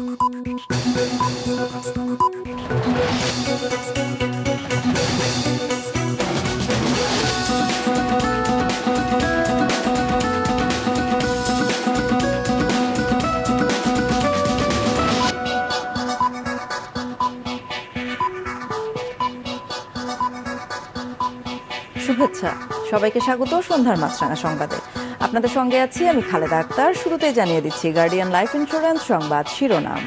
শুভেচ্ছা, সবাইকে স্বাগত সন্ধ্যার মাছরাঙা সংবাদে। আপনাদের সঙ্গে আছি আমি খালেদা আক্তার। শুরুতেই জানিয়ে দিচ্ছি গার্ডিয়ান লাইফ ইন্স্যুরেন্স সংবাদ শিরোনাম।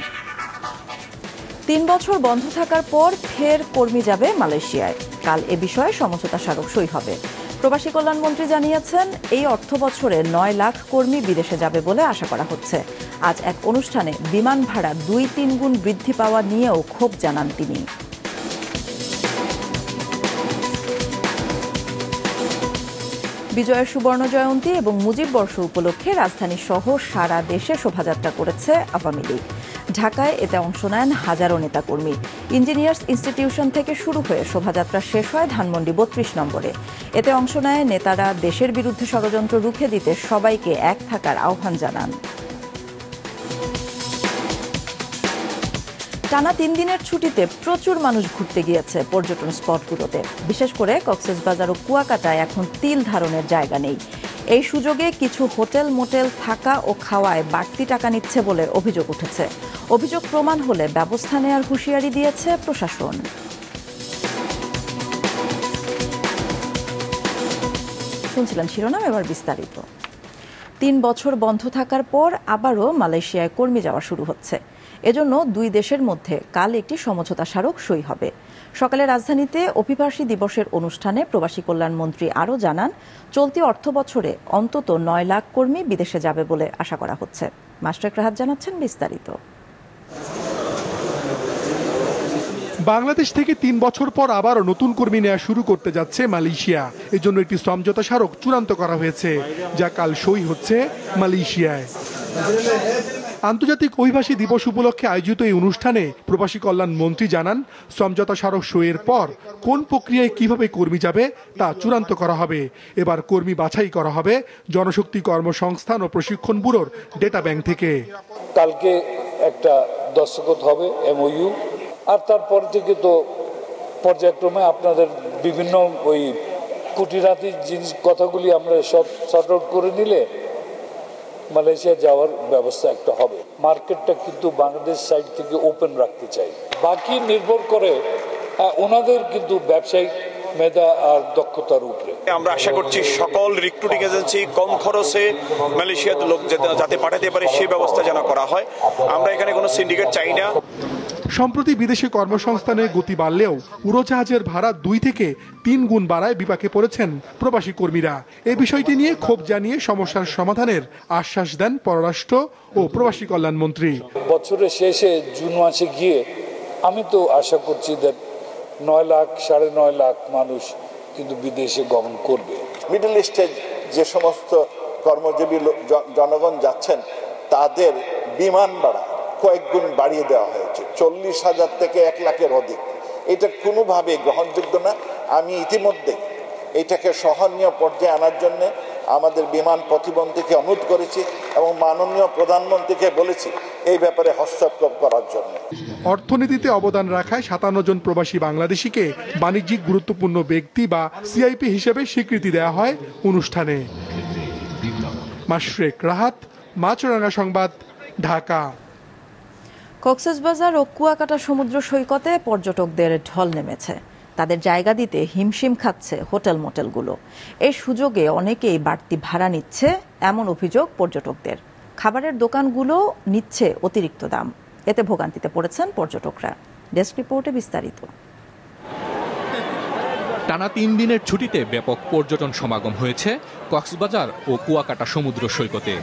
৩ বছর বন্ধ থাকার পর ফের কর্মী যাবে মালয়েশিয়ায়। কাল এ বিষয়ে সমঝোতা স্মারক সই হবে। প্রবাসী কল্যাণমন্ত্রী জানিয়েছেন, এই অর্থ বছরে ৯ লাখ কর্মী বিদেশে যাবে বলে আশা করা হচ্ছে। আজ এক অনুষ্ঠানে বিমান ভাড়া ২-৩ গুণ বৃদ্ধি পাওয়া নিয়েও ক্ষোভ জানান তিনি। বিজয়ের সুবর্ণ জয়ন্তী এবং মুজিব বর্ষ উপলক্ষে রাজধানী সহ সারা দেশে শোভাযাত্রা করেছে আওয়ামী লীগ। ঢাকায় এতে অংশ নেন হাজারো নেতাকর্মী। ইঞ্জিনিয়ার্স ইনস্টিটিউশন থেকে শুরু হয়ে শোভাযাত্রা শেষ হয় ধানমন্ডি ৩২ নম্বরে। এতে অংশ নেয় নেতারা দেশের বিরুদ্ধে ষড়যন্ত্র রুখে দিতে সবাইকে এক থাকার আহ্বান জানান। টানা ৩ দিনের ছুটিতে প্রচুর মানুষ ঘুরতে গিয়েছে পর্যটন স্পটগুলোতে। বিশেষ করে কক্সবাজার ও কুয়াকাটায় এখন তিল ধারণের জায়গা নেই। এই সুযোগে কিছু হোটেল মোটেল থাকা ও খাওয়ায় বাড়তি টাকা নিচ্ছে বলে অভিযোগ উঠেছে। অভিযোগ প্রমাণ হলে ব্যবস্থা নেওয়ার হুঁশিয়ারি দিয়েছে প্রশাসন। শুনছিলেন শিরোনাম, এবার বিস্তারিত। ৩ বছর বন্ধ থাকার পর আবারও মালয়েশিয়ায় কর্মী যাওয়া শুরু হচ্ছে। এজন্য দুই দেশের মধ্যে কাল একটি সমঝোতা স্মারক সই হবে। সকালে রাজধানীতে অভিবাসী দিবসের অনুষ্ঠানে প্রবাসী কল্যাণমন্ত্রী আরও জানান, চলতি অর্থ বছরে অন্তত ৯ লাখ কর্মী বিদেশে যাবে বলে আশা করা হচ্ছে। মাশরাক রাহাত জানাচ্ছেন বিস্তারিত। বাংলাদেশ থেকে ৩ বছর পর আবারও নতুন কর্মী নেওয়া শুরু করতে যাচ্ছে মালয়েশিয়া। এজন্য একটি সমঝোতা স্মারক চূড়ান্ত করা হয়েছে, যা কাল সই হচ্ছে মালয়েশিয়ায়। আন্তর্জাতিক অভিবাসী দিবস উপলক্ষে আয়োজিত এই অনুষ্ঠানে প্রবাসী কল্যাণ মন্ত্রী জানান, সমঝোতা স্মারক সইয়ের পর কোন প্রক্রিয়ায় কিভাবে কর্মী যাবে তা চূড়ান্ত করা হবে। এবার কর্মী বাছাই করা হবে জনশক্তি কর্মসংস্থান ও প্রশিক্ষণ ব্যুরোর ডেটা ব্যাংক থেকে। কালকে একটা দস্তখত হবে এমওইউ, আর তারপর থেকে তো পর্যায়ক্রমে আপনাদের বিভিন্ন ওই কুটিরাতি জিনিস কথাগুলি আমরা সব সর্ট আউট করে নিলে মালয়েশিয়া যাওয়ার ব্যবস্থা একটা হবে। মার্কেটটা কিন্তু বাংলাদেশ সাইড থেকে ওপেন রাখতে চাই। বাকি নির্ভর করে ওনাদের কিন্তু ব্যবসায়িক মেধা আর দক্ষতার উপরে। আমরা আশা করছি সকল রিক্রুটিং এজেন্সি কম খরচে মালয়েশিয়াতে লোক যাতে পাঠাতে পারে সেই ব্যবস্থা যেন করা হয়। আমরা এখানে কোনো সিন্ডিকেট চাই না। সম্প্রতি বিদেশে কর্মসংস্থানে গতি বাড়লেও উড়োজাহাজের ভাড়া ২ থেকে ৩ গুণ বাড়ায় বিপাকে পড়েছেন প্রবাসী কর্মীরা। এই বিষয়টি নিয়ে ক্ষোভ জানিয়ে সমস্যার সমাধানের আশ্বাস দেন পররাষ্ট্র ও প্রবাসী কল্যাণ মন্ত্রী। বছরের শেষে জুন মাসে গিয়ে আমি তো আশা করছি যে ৯ লাখ ৯.৫ লাখ মানুষ কিন্তু বিদেশে গমন করবে। মিডল ইস্টে যে সমস্ত কর্মজীবী জনগণ যাচ্ছেন তাদের বিমান ভাড়া কয়েক গুণ বাড়িয়ে দেওয়া হয়েছে, ৪০,০০০ থেকে ১ লাখের অধিক। এটা কোনোভাবে গ্রহণযোগ্য না। আমি ইতিমধ্যে এটাকে সহনীয় পর্যায়ে আনার জন্য আমাদের বিমান প্রতিমন্ত্রীকে অনুরোধ করেছি এবং মাননীয় প্রধানমন্ত্রীকে বলেছি এই ব্যাপারে হস্তক্ষেপ করার জন্য। অর্থনীতিতে অবদান রাখায় ৫৭ জন প্রবাসী বাংলাদেশিকে বাণিজ্যিক গুরুত্বপূর্ণ ব্যক্তি বা সিআইপি হিসেবে স্বীকৃতি দেওয়া হয় অনুষ্ঠানে। মাশরাক রাহাত, মাছরাঙা সংবাদ, ঢাকা। কক্সবাজার ও কুয়াকাটা সমুদ্র সৈকতে পর্যটকদের ঢল নেমেছে। তাদের জায়গা দিতে হিমশিম খাচ্ছে হোটেল মোটেলগুলো। এই সুযোগে অনেকেই বাড়তি ভাড়া নিচ্ছে, এমন অভিযোগ পর্যটকদের। খাবারের দোকানগুলো নিচ্ছে অতিরিক্ত দাম। এতে ভোগান্তিতে পড়েছেন পর্যটকরা। ডেস্ক রিপোর্টে বিস্তারিত। টানা ৩ দিনের ছুটিতে ব্যাপক পর্যটন সমাগম হয়েছে কক্সবাজার ও কুয়াকাটা সমুদ্র সৈকতে।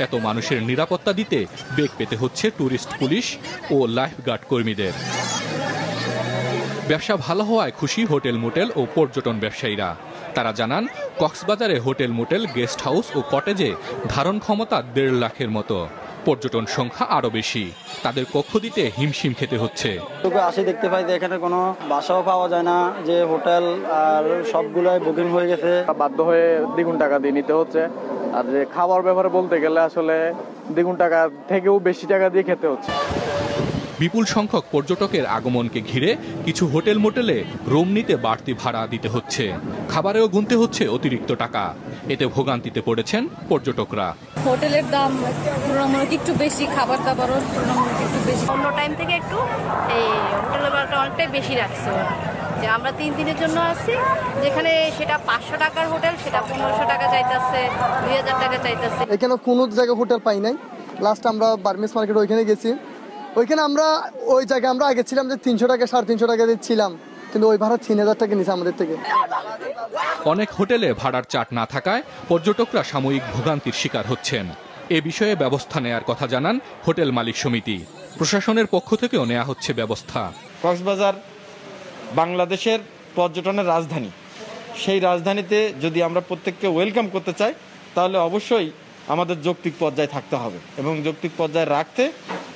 এত মানুষের নিরাপত্তা দিতে বেগ পেতে হচ্ছে ট্যুরিস্ট পুলিশ ও লাইফগার্ড কর্মীদের। ব্যবসা ভালো হওয়ায় খুশি হোটেল মোটেল ও পর্যটন ব্যবসায়ীরা। তারা জানান, কক্সবাজারে হোটেল মোটেল, গেস্ট হাউস ও কটেজে ধারণ ক্ষমতা ১.৫ লাখের মতো। পর্যটন সংখ্যা আরো বেশি, তাদের কক্ষ দিতে হিমশিম খেতে হচ্ছে। আসে দেখতে পাই যে এখানে কোনো বাসাও পাওয়া যায় না, যে হোটেল আর সবগুলোই বুকিং হয়ে গেছে। বাধ্য হয়ে দ্বিগুণ টাকা দিয়ে নিতে হচ্ছে। আর যে খাবার ব্যাপারে বলতে গেলে আসলে দ্বিগুণ টাকা থেকেও বেশি টাকা দিয়ে খেতে হচ্ছে। বিপুল সংখ্যক পর্যটকের আগমনকে ঘিরে কিছু হোটেল মোটেলে রুম নিতে বাড়তি ভাড়া দিতে হচ্ছে, খাবারেও গুনতে হচ্ছে অতিরিক্ত টাকা। এতে ভোগান্তিতে পড়েছেন পর্যটকরা। হোটেলের দাম তুলনামূলক একটু বেশি, খাবার দাবারও তুলনামূলক একটু বেশি। অন্য টাইম থেকে একটু এই হোটেলের ভাড়াটা অনেকটাই বেশি রাখছে যে আমরা 3 দিনের জন্য আসছি, যেখানে সেটা 500 টাকার হোটেল সেটা 1500 টাকা চাইতেছে, 2000 টাকা চাইতেছে। এখানে কোনো জায়গায় হোটেল পাই নাই। লাস্ট আমরা বার্মিস মার্কেট ওইখানে গেছি, ওইখানে আমরা ওই জায়গায় আমরা আগে ছিলাম যে 300 টাকা 350 টাকা দিচ্ছিলাম, কিন্তু ওই ভাড়া 3000 টাকা নিছে আমাদের থেকে। অনেক হোটেলে ভাড়ার চার্ট না থাকায় পর্যটকরা সাময়িক ভোগান্তির শিকার হচ্ছেন। এ বিষয়ে ব্যবস্থা নেয়ার কথা জানান হোটেল মালিক সমিতি। প্রশাসনের পক্ষ থেকেও নেওয়া হচ্ছে ব্যবস্থা। কক্সবাজার বাংলাদেশের পর্যটনের রাজধানী, সেই রাজধানীতে যদি আমরা প্রত্যেককে ওয়েলকাম করতে চাই তাহলে অবশ্যই আমাদের যৌক্তিক পর্যায়ে থাকতে হবে, এবং যৌক্তিক পর্যায়ে রাখতে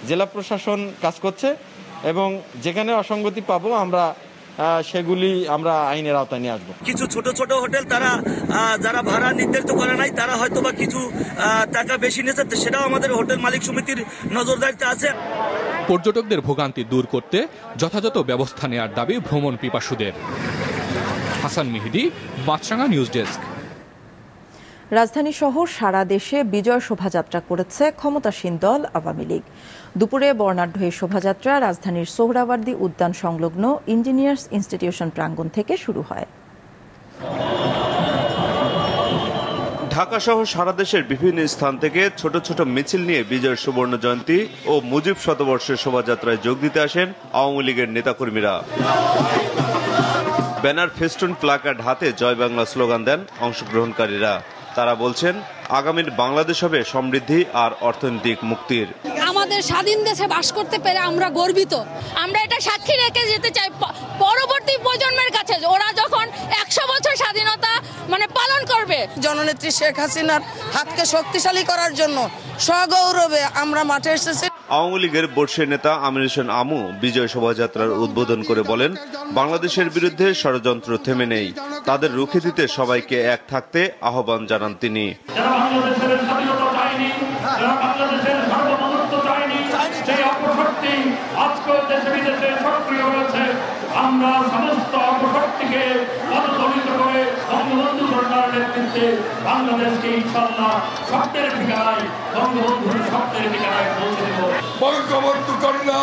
জেলা প্রশাসন কাজ করছে, এবং যেখানে অসঙ্গতি পাবো আমরা সেগুলি আমরা আইনের আওতায় নিয়ে আসবো। কিছু ছোট ছোট হোটেল তারা যারা ভাড়া নির্ধারিত করে নাই, তারা হয়তো বা কিছু টাকা বেশি নিয়েছে, সেটাও আমাদের হোটেল মালিক সমিতির নজরদারিতে আছে। পর্যটকদের ভোগান্তি দূর করতে যথাযথ ব্যবস্থা নেওয়ার দাবি ভ্রমণ পিপাসুদের। হাসান মেহেদি, মাছরাঙা নিউজ ডেস্ক। রাজধানী সহ সারা দেশে বিজয় শোভাযাত্রা করেছে ক্ষমতাসীন দল আওয়ামী লীগ। দুপুরে বর্ণাঢ্য এই শোভাযাত্রা রাজধানীর সোহরাওয়ার্দী উদ্যান সংলগ্ন ইঞ্জিনিয়ার্স ইনস্টিটিউশন প্রাঙ্গণ থেকে শুরু হয়। ঢাকা সহ সারা দেশের বিভিন্ন স্থান থেকে ছোট ছোট মিছিল নিয়ে বিজয় সুবর্ণ জয়ন্তী ও মুজিব শতবর্ষের শোভাযাত্রায় যোগ দিতে আসেন আওয়ামী লীগের নেতাকর্মীরা। ব্যানার, ফেস্টুন, প্লাকার্ড হাতে জয় বাংলা স্লোগান দেন অংশগ্রহণকারীরা। তারা বলছেন আগামীর বাংলাদেশ হবে সমৃদ্ধি আর অর্থনৈতিক মুক্তির। আমাদের স্বাধীন দেশে বাস করতে পেরে আমরা গর্বিত। আমরা এটা সাক্ষী রেখে যেতে চাই পরবর্তী প্রজন্মের কাছে, ওরা যখন 100 বছর স্বাধীনতা পালন করবে। জননেত্রী শেখ হাসিনার হাতকে শক্তিশালী করার জন্য সগৌরবে আমরা মাঠে এসেছি। আওয়ামী লীগের বর্ষীয় নেতা আমির হোসেন আমু বিজয় শোভাযাত্রার উদ্বোধন করে বলেন, বাংলাদেশের বিরুদ্ধে ষড়যন্ত্র থেমে নেই, তাদের রুখে দিতে সবাইকে এক থাকতে আহ্বান জানান তিনি। আমরা সমস্ত অপশক্তিকে পদদলিত করে বঙ্গবন্ধু সরকারের নেতৃত্বে বাংলাদেশকে ইনশাআল্লাহ স্বপ্নের ঠিকানায়, বঙ্গবন্ধুর স্বপ্নের ঠিকানায় পৌঁছে দেব। বঙ্গবন্ধু কন্যা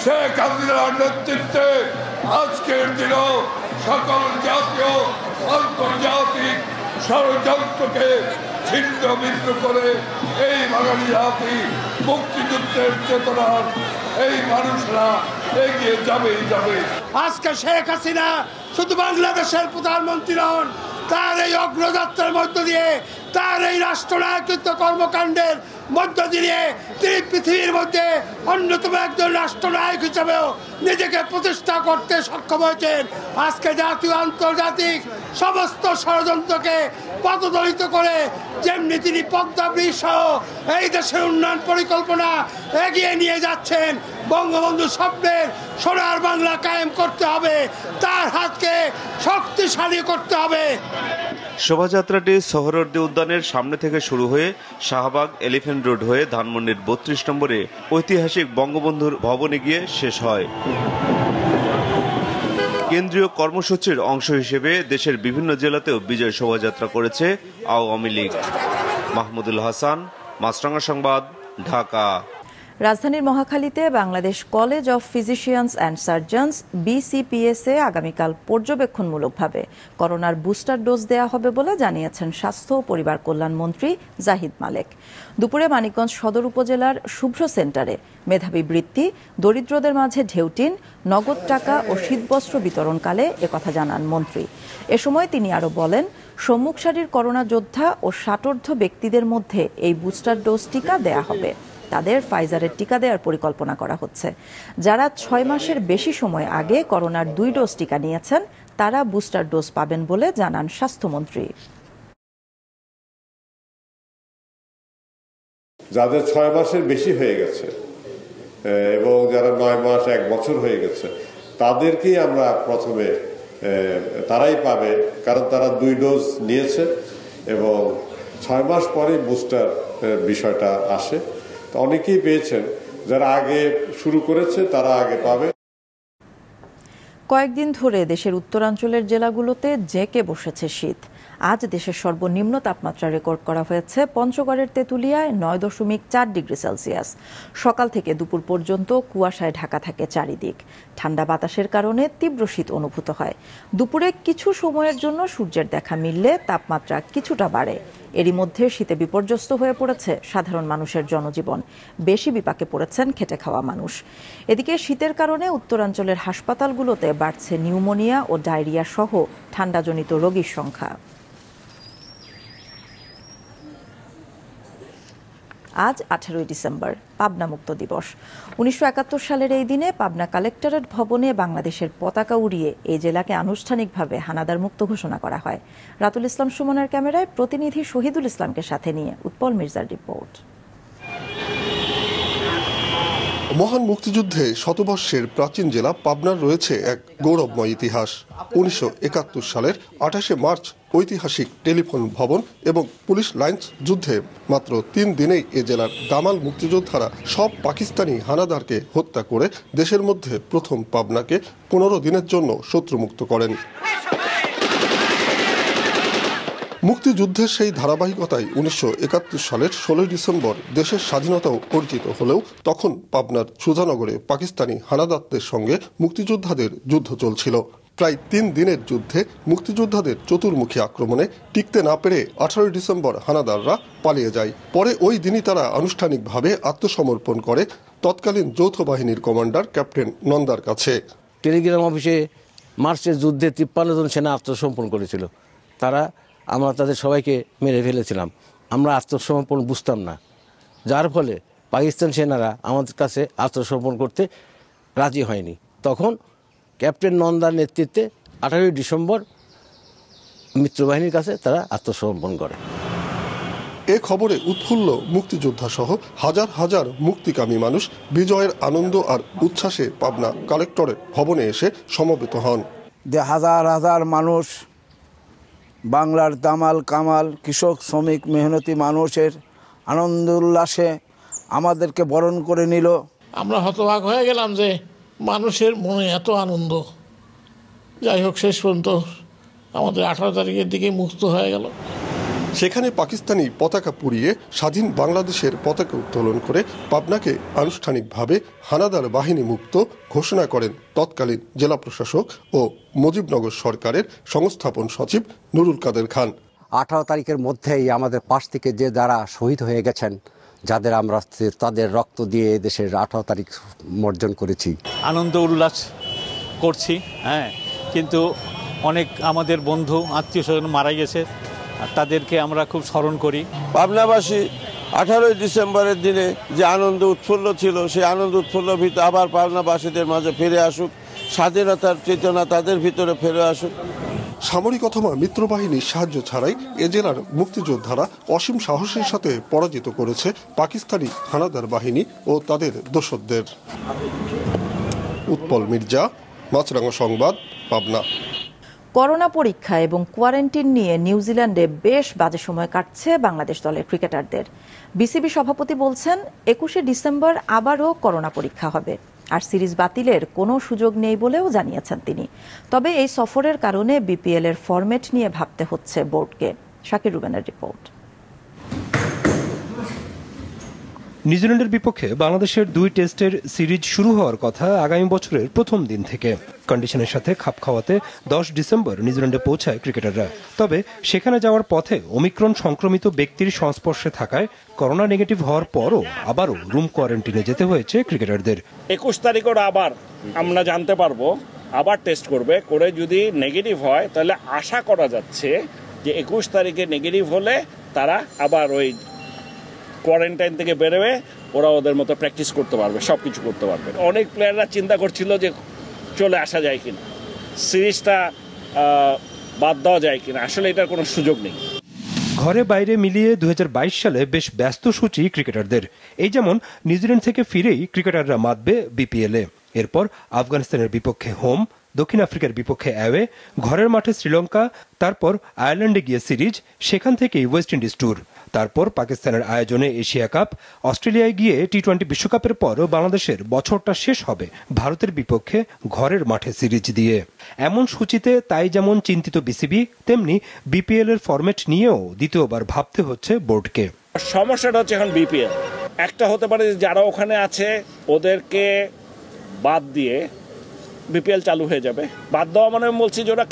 শেখ হাসিনার নেতৃত্বে আজকের দিনও সকল জাতীয় আন্তর্জাতিক ষড়যন্ত্রকে ছিন্ন ভিন্ন করে এই বাঙালি জাতি মুক্তিযুদ্ধের চেতনার এই মানুষরা এগিয়ে যাবেই যাবে। আজকে শেখ হাসিনা শুধু বাংলাদেশের প্রধানমন্ত্রী নন, তার এই অগ্রযাত্রার মধ্য দিয়ে, তার এই রাষ্ট্রনায়কত্ব কর্মকাণ্ডের মধ্য দিয়ে তিনি পৃথিবীর মধ্যে অন্যতম একজন রাষ্ট্রনায়ক হিসেবেও নিজেকে প্রতিষ্ঠা করতে সক্ষম হয়েছেন। আজকে জাতীয় আন্তর্জাতিক সমস্ত ষড়যন্ত্রকে পদদলিত করে যেমনি তিনি পদ্মা ব্রিজ সহ এই দেশের উন্নয়ন পরিকল্পনা এগিয়ে নিয়ে যাচ্ছেন, বঙ্গবন্ধু স্বপ্নের সোনার বাংলা কায়েম করতে হবে, তার হাতকে শক্তিশালী করতে হবে। শোভাযাত্রাটি সোহরাওয়ার্দী উদ্যানের সামনে থেকে শুরু হয়ে শাহবাগ, এলিফ্যান্ট রোড হয়ে ধানমন্ডির 32 নম্বরে ঐতিহাসিক বঙ্গবন্ধুর ভবনে গিয়ে শেষ হয়। কেন্দ্রীয় কর্মসূচির অংশ হিসেবে দেশের বিভিন্ন জেলাতেও বিজয় শোভাযাত্রা করেছে আওয়ামী লীগ। মাহমুদুল হাসান, মাছরাঙা সংবাদ, ঢাকা। রাজধানীর মহাখালীতে Bangladesh college of physicians and surgeons BCPS-এ আগামীকাল পর্যবেক্ষণমূলকভাবে করোনার বুস্টার ডোজ দেওয়া হবে বলে জানিয়েছেন স্বাস্থ্য ও পরিবার কল্যাণ মন্ত্রী জাহিদ মালেক। দুপুরে মানিকগঞ্জ সদর উপজেলার শুভ্র সেন্টারে মেধাবী বৃত্তি, দরিদ্রদের মাঝে ঢেউটিন, নগদ টাকা ও শীতবস্ত্র বিতরণকালে একথা জানান মন্ত্রী। এ সময় তিনি আরও বলেন, সম্মুখ সারির করোনা যোদ্ধা ও ষাটোর্ধ্ব ব্যক্তিদের মধ্যে এই বুস্টার ডোজ টিকা দেয়া হবে। তাদের ফাইজারের টিকা দেওয়ার পরিকল্পনা করা হচ্ছে। যারা 6 মাসের বেশি সময় আগে করোনার 2 ডোজ টিকা নিয়েছেন তারা বুস্টার ডোজ পাবেন বলে জানান স্বাস্থ্যমন্ত্রী। যাদের 6 মাসের বেশি হয়ে গেছে এবং যারা 9 মাস 1 বছর হয়ে গেছে তাদেরকেই আমরা প্রথমে তারাই পাবে, কারণ তারা 2 ডোজ নিয়েছে এবং 6 মাস পরে বুস্টার বিষয়টা আসে। অনেকেই পেয়েছেন, যারা আগে শুরু করেছে তারা আগে পাবে। কয়েকদিন ধরে দেশের উত্তরাঞ্চলের জেলাগুলোতে জেঁকে বসেছে শীত। আজ দেশের সর্বনিম্ন তাপমাত্রা রেকর্ড করা হয়েছে পঞ্চগড়ের তেঁতুলিয়ায় 9.4 ডিগ্রি সেলসিয়াস। সকাল থেকে দুপুর পর্যন্ত কুয়াশায় ঢাকা থাকে চারিদিক। ঠান্ডা বাতাসের কারণে তীব্র শীত অনুভূত হয়। দুপুরে কিছু সময়ের জন্য সূর্যের দেখা মিললে তাপমাত্রা কিছুটা বাড়ে। এরই মধ্যে শীতে বিপর্যস্ত হয়ে পড়েছে সাধারণ মানুষের জনজীবন। বেশি বিপাকে পড়েছেন খেটে খাওয়া মানুষ। এদিকে শীতের কারণে উত্তরাঞ্চলের হাসপাতালগুলোতে বাড়ছে নিউমোনিয়া ও ডায়রিয়া সহ ঠান্ডাজনিত রোগীর সংখ্যা। আজ 18 ডিসেম্বর পাবনা মুক্ত দিবস। 1971 সালের এই দিনে পাবনা কালেক্টরেট ভবনে বাংলাদেশের পতাকা উড়িয়ে এই জেলাকে আনুষ্ঠানিকভাবে হানাদার মুক্ত ঘোষণা করা হয়। রাতুল ইসলাম সুমনের ক্যামেরায় প্রতিনিধি শহীদুল ইসলামকে সাথে নিয়ে উৎপল মির্জার রিপোর্ট। মহান মুক্তিযুদ্ধে শতবর্ষের প্রাচীন জেলা পাবনার রয়েছে এক গৌরবময় ইতিহাস। 1971 সালের 28 মার্চ ঐতিহাসিক টেলিফোন ভবন এবং পুলিশ লাইন্স যুদ্ধে মাত্র 3 দিনেই এ জেলার দামাল মুক্তিযোদ্ধারা সব পাকিস্তানি হানাদারকে হত্যা করে দেশের মধ্যে প্রথম পাবনাকে 15 দিনের জন্য শত্রুমুক্ত করেন। মুক্তিযুদ্ধের সেই ধারাবাহিকতায় 1971 সালের 16 ডিসেম্বর দেশের স্বাধীনতাও অর্জিত হলেও তখন পাবনার সুধানগরে পাকিস্তানি হানাদারদের সঙ্গে মুক্তিযোদ্ধাদের যুদ্ধ চলছিল। প্রায় 3 দিনের যুদ্ধে মুক্তিযোদ্ধাদের চতুর্মুখী আক্রমণে টিকতে না পেরে 18 ডিসেম্বর হানাদাররা পালিয়ে যায়। পরে ওই দিনই তারা আনুষ্ঠানিকভাবে আত্মসমর্পণ করে তৎকালীন যৌথ বাহিনীর কমান্ডার ক্যাপ্টেন নন্দার কাছে। টেলিগ্রাম অফিসে মার্চের যুদ্ধে 53 জন সেনা আত্মসমর্পণ করেছিল। আমরা তাদের সবাইকে মেরে ফেলেছিলাম। আমরা আত্মসমর্পণ বুঝতাম না, যার ফলে পাকিস্তান সেনারা আমাদের কাছে আত্মসমর্পণ করতে রাজি হয়নি। তখন ক্যাপ্টেন নন্দার নেতৃত্বে 18 ডিসেম্বর মিত্রবাহিনীর কাছে তারা আত্মসমর্পণ করে। এ খবরে উৎফুল্ল মুক্তিযোদ্ধা সহ হাজার হাজার মুক্তিকামী মানুষ বিজয়ের আনন্দ আর উচ্ছ্বাসে পাবনা কালেক্টরেট ভবনে এসে সমবেত হন। হাজার হাজার মানুষ, বাংলার দামাল কামাল কৃষক শ্রমিক মেহনতি মানুষের আনন্দ উল্লাসে আমাদেরকে বরণ করে নিল। আমরা হতবাক হয়ে গেলাম যে মানুষের মনে এত আনন্দ। যাই হোক, শেষ পর্যন্ত আমাদের 18 তারিখের দিকে মুক্ত হয়ে গেল। সেখানে পাকিস্তানি পতাকা পুড়িয়ে স্বাধীন বাংলাদেশের পতাকা উত্তোলন করে পাবনাকে আনুষ্ঠানিকভাবে হানাদার বাহিনী মুক্ত ঘোষণা করেন তৎকালীন জেলা প্রশাসক ও মুজিবনগর সরকারের সংস্থাপন সচিব নুরুল কাদের খান। 18 তারিখের মধ্যেই আমাদের পাশ থেকে যে যারা শহীদ হয়ে গেছেন, যাদের আমরা তাদের রক্ত দিয়ে দেশের 18 তারিখ অর্জন করেছি। আনন্দ উল্লাস করছি, কিন্তু অনেক আমাদের বন্ধু আত্মীয় স্বজন মারা গেছে, তাদেরকে আমরা খুব স্মরণ করি। পাবনাবাসী 18 ডিসেম্বরের দিনে যে আনন্দ উৎফুল্ল ছিল, সেই আনন্দ উৎফুল্ল ভিতরে আবার পাবনাবাসীদের মাঝে ফিরে আসুক, স্বাধীনতার চেতনা তাদের ভিতরে ফিরে আসুক। সামরিক অথবা মিত্রবাহিনীর সাহায্য ছাড়াই এ জেলার মুক্তিযোদ্ধারা অসীম সাহসের সাথে পরাজিত করেছে পাকিস্তানি হানাদার বাহিনী ও তাদের দোসরদের। উৎপল মির্জা, মাছরাঙা সংবাদ, পাবনা। করোনা পরীক্ষা এবং কোয়ারেন্টিন নিয়ে নিউজিল্যান্ডে বেশ বাজে সময় কাটছে বাংলাদেশ দলের ক্রিকেটারদের। বিসিবি সভাপতি বলছেন 21শে ডিসেম্বর আবারও করোনা পরীক্ষা হবে, আর সিরিজ বাতিলের কোনো সুযোগ নেই বলেও জানিয়েছেন তিনি। তবে এই সফরের কারণে বিপিএল এর ফরম্যাট নিয়ে ভাবতে হচ্ছে বোর্ডকে। শাকির রুবেনের রিপোর্ট। নিউজিল্যান্ডের বিপক্ষে বাংলাদেশের 2 টেস্টের সিরিজ শুরু হওয়ার কথা আগামী বছরের প্রথম দিন থেকে। কন্ডিশনের সাথে খাপ খাওয়াতে 10 ডিসেম্বর নিউজিল্যান্ডে পৌঁছায় ক্রিকেটাররা। তবে সেখানে যাওয়ার পথে ওমিক্রন সংক্রমিত ব্যক্তির সংস্পর্শে থাকায় করোনা নেগেটিভ হওয়ার পরও আবারও রুম কোয়ারেন্টিনে যেতে হয়েছে ক্রিকেটারদের। 21 তারিখ আবার আমরা জানতে পারবো, আবার টেস্ট করবে, করে যদি নেগেটিভ হয় তাহলে আশা করা যাচ্ছে যে 21 তারিখে নেগেটিভ হলে তারা আবার ওই কোয়ারেন্টাইন থেকে বেরোবে, ওরা ওদের মতো প্র্যাকটিস করতে পারবে, সব কিছু করতে পারবে। অনেক প্লেয়াররা চিন্তা করছিল যে চলে আসা যায় কিনা, সিরিজটা বাদ দেওয়া যায় কিনা। আসলে এটার কোনো সুযোগ নেই। ঘরে বাইরে মিলিয়ে 2022 সালে বেশ ব্যস্ত সূচি ক্রিকেটারদের। এই যেমন নিউজিল্যান্ড থেকে ফিরেই ক্রিকেটাররা মাতবে বিপিএলে। এরপর আফগানিস্তানের বিপক্ষে হোম, দক্ষিণ আফ্রিকার বিপক্ষে অ্যাওয়ে, ঘরের মাঠে শ্রীলঙ্কা, তারপর আয়ারল্যান্ডে গিয়ে সিরিজ, সেখান থেকেই ওয়েস্ট ইন্ডিজ ট্যুর, তারপর পাকিস্তানের আয়োজনে এশিয়া কাপ, অস্ট্রেলিয়ায় গিয়ে টি-20 বিশ্বকাপের পর বাংলাদেশের বছরটা শেষ হবে ভারতের বিপক্ষে ঘরের মাঠে সিরিজ দিয়ে। এমন সূচিতে তাই যেমন চিন্তিত বিসিবি, তেমনি বিপিএল এর ফরম্যাট নিয়েও দ্বিতীয়বার ভাবতে হচ্ছে বোর্ডকে। সমস্যাটা হচ্ছে এখন বিপিএল একটা হতে পারে যারা ওখানে আছে ওদেরকে বাদ দিয়ে বিপিএল চালু হয়ে যাবে। বাদ দেওয়া মানে বলছি যে ওরা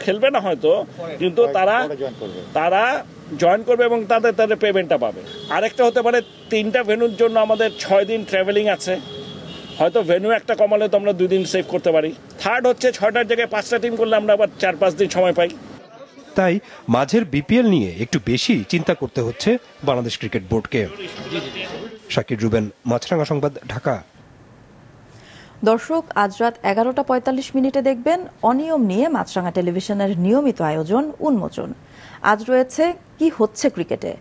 খেলবে না হয়তো, কিন্তু তারা জয়েন করবে এবং তাদের পেমেন্টটা পাবে। আরেকটা হতে পারে 3টা ভেন্যুর জন্য আমাদের 6 দিন ট্রাভেলিং আছে, হয়তো ভেন্যু একটা কমালে তো আমরা 2 দিন সেভ করতে পারি। থার্ড হচ্ছে 6টার জায়গায় 5টা টিম করলে আমরা আবার 4-5 দিন সময় পাই। তাই মাঝের বিপিএল নিয়ে একটু বেশি চিন্তা করতে হচ্ছে বাংলাদেশ ক্রিকেট বোর্ডকে। শাকির রুবেন, মাছরাঙা সংবাদ, ঢাকা। দর্শক, আজ রাত 11:45 দেখবেন অনিয়ম নিয়ে মাছরাঙা টেলিভিশনের নিয়মিত আয়োজন উন্মোচন। আজ রয়েছে কি হচ্ছে ক্রিকেটে।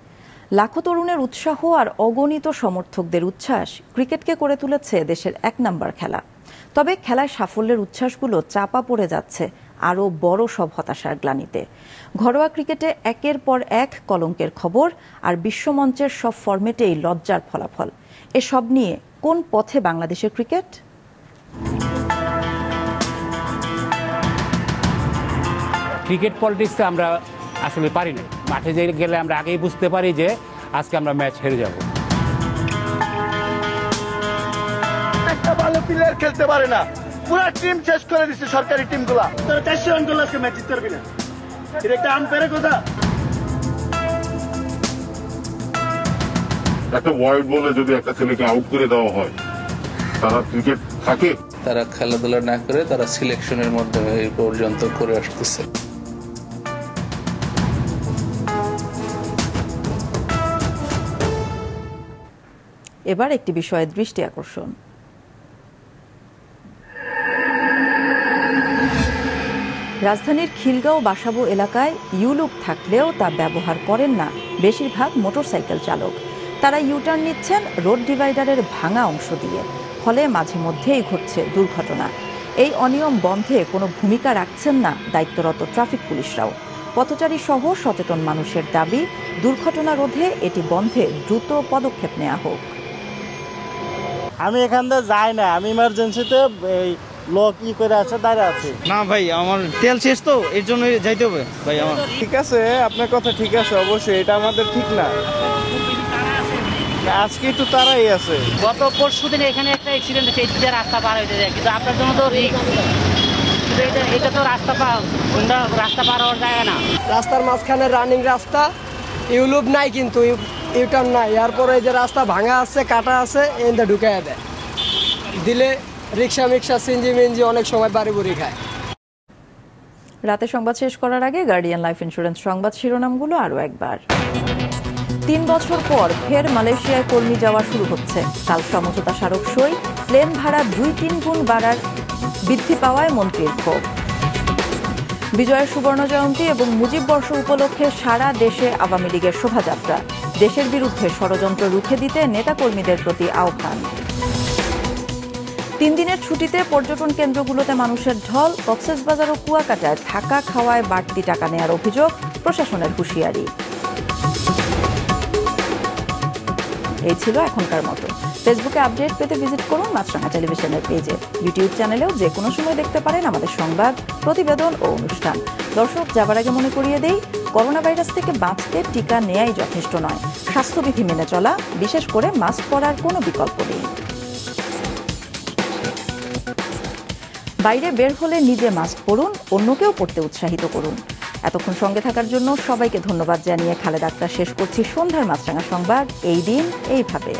লাখো তরুণের উৎসাহ আর অগণিত সমর্থকদের উচ্ছ্বাস ক্রিকেটকে করে তুলেছে দেশের 1 নম্বর খেলা। তবে খেলায় সাফল্যের উচ্ছ্বাসগুলো চাপা পড়ে যাচ্ছে আরও বড় সব হতাশার গ্লানিতে। ঘরোয়া ক্রিকেটে একের পর এক কলঙ্কের খবর আর বিশ্বমঞ্চের সব ফরম্যাটেই লজ্জার ফলাফল। এসব নিয়ে কোন পথে বাংলাদেশের ক্রিকেট? ক্রিকেট পলিটিক্সে আমরা আসলে পারি না। মাঠে গেলে আমরা আগেই বুঝতে পারি যে আজকে আমরা ম্যাচ হেরে যাব। একটা ভালো প্লেয়ার খেলতে পারে না, পুরো টিম শেষ করে দিচ্ছে সরকারি টিমগুলা। তোরা 400 রান করলে আজকে ম্যাচ জিততে পারবি না, এটা একটা আনফেয়ারের কথা। একটা ওয়াইড বলে যদি একটা ছেলেকে আউট করে দেওয়া হয়, তারা ক্রিকেট থাকে? তারা খেলাধুলা না করে তারা সিলেকশনের মাধ্যমে এই পর্যন্ত করে আসতেছে। এবার একটি বিষয়ে দৃষ্টি আকর্ষণ। রাজধানীর খিলগাঁও বাসাবো এলাকায় ইউলুক থাকলেও তা ব্যবহার করেন না বেশিরভাগ মোটরসাইকেল চালক। তারা ইউটার্ন নিচ্ছেন রোড ডিভাইডারের ভাঙা অংশ দিয়ে, ফলে মাঝে মধ্যেই ঘটছে দুর্ঘটনা। এই অনিয়ম বন্ধে কোনো ভূমিকা রাখছেন না দায়িত্বরত ট্রাফিক পুলিশরাও। পথচারী সহ সচেতন মানুষের দাবি, দুর্ঘটনা রোধে এটি বন্ধে দ্রুত পদক্ষেপ নেওয়া হোক। আমি এখান থেকে যাই না, আমি ইমার্জেন্সিতে এই লোক করে আছে, দাঁড়িয়ে আছে। না ভাই, আমার তেল শেষ তো, এর জন্য যাইতে হবে ভাই আমার। ঠিক আছে, আপনার কথা ঠিক আছে, অবশ্যই এটা আমাদের ঠিক না। আজকে একটু তারাই আছে। গত পরশুদিন এখানে একটা অ্যাক্সিডেন্ট হয়েছে, এটা রাস্তা পার হইতে যায়, কিন্তু আপনার জন্য তো রিস্ক। এটা তো রাস্তা পার হওয়ার জায়গা না। রাস্তার মাঝখানে রানিং রাস্তা, ইউলুপ নাই, কিন্তু ইউটার্ন নাই। এরপরে এই যে রাস্তা ভাঙা আছে, কাটা আছে, এতে ঢুকাইয়া দেয় দিলে রিক্সা মিক্সা সিএনজি মিএনজি অনেক সময় বাড়ি বুড়ি খায়। রাতে সংবাদ শেষ করার আগে গার্ডিয়ান লাইফ ইন্স্যুরেন্স সংবাদ শিরোনামগুলো আরও একবার। 3 বছর পর ফের মালয়েশিয়ায় কর্মী যাওয়া শুরু হচ্ছে। কাল সমঝোতা স্মারক সই, প্লেন ভাড়া 2-3 গুণ বাড়ার বৃদ্ধি পাওয়ায় মন্ত্রীর ক্ষোভ। বিজয়ের সুবর্ণ জয়ন্তী এবং মুজিব বর্ষ উপলক্ষে সারা দেশে আওয়ামী লীগের শোভাযাত্রা। দেশের বিরুদ্ধে ষড়যন্ত্র রুখে দিতে নেতাকর্মীদের প্রতি আহ্বান। 3 দিনের ছুটিতে পর্যটন কেন্দ্রগুলোতে মানুষের ঢল। কক্সবাজার ও কুয়াকাটায় থাকা খাওয়ায় বাড়তি টাকা নেওয়ার অভিযোগ, প্রশাসনের হুঁশিয়ারি। এই ছিল এখনকার মতো। ফেসবুকে আপডেট পেতে ভিজিট করুন মাছরাঙা টেলিভিশনের পেজে। ইউটিউব চ্যানেলেও যে কোনো সময় দেখতে পারেন আমাদের সংবাদ, প্রতিবেদন ও অনুষ্ঠান। দর্শক, যাবার আগে মনে করিয়ে দেই, করোনা ভাইরাস থেকে বাঁচতে টিকা নেয়াই যথেষ্ট নয়। স্বাস্থ্যবিধি মেনে চলা, বিশেষ করে মাস্ক পরার কোনো বিকল্প নেই। বাইরে বের হলে নিজে মাস্ক পরুন, অন্যকেও পরতে উৎসাহিত করুন। এতক্ষণ সঙ্গে থাকার জন্য সবাইকে ধন্যবাদ জানিয়ে খালেদা আক্তার শেষ করছি সন্ধ্যার মাছরাঙা সংবাদ। এই দিন এইভাবে।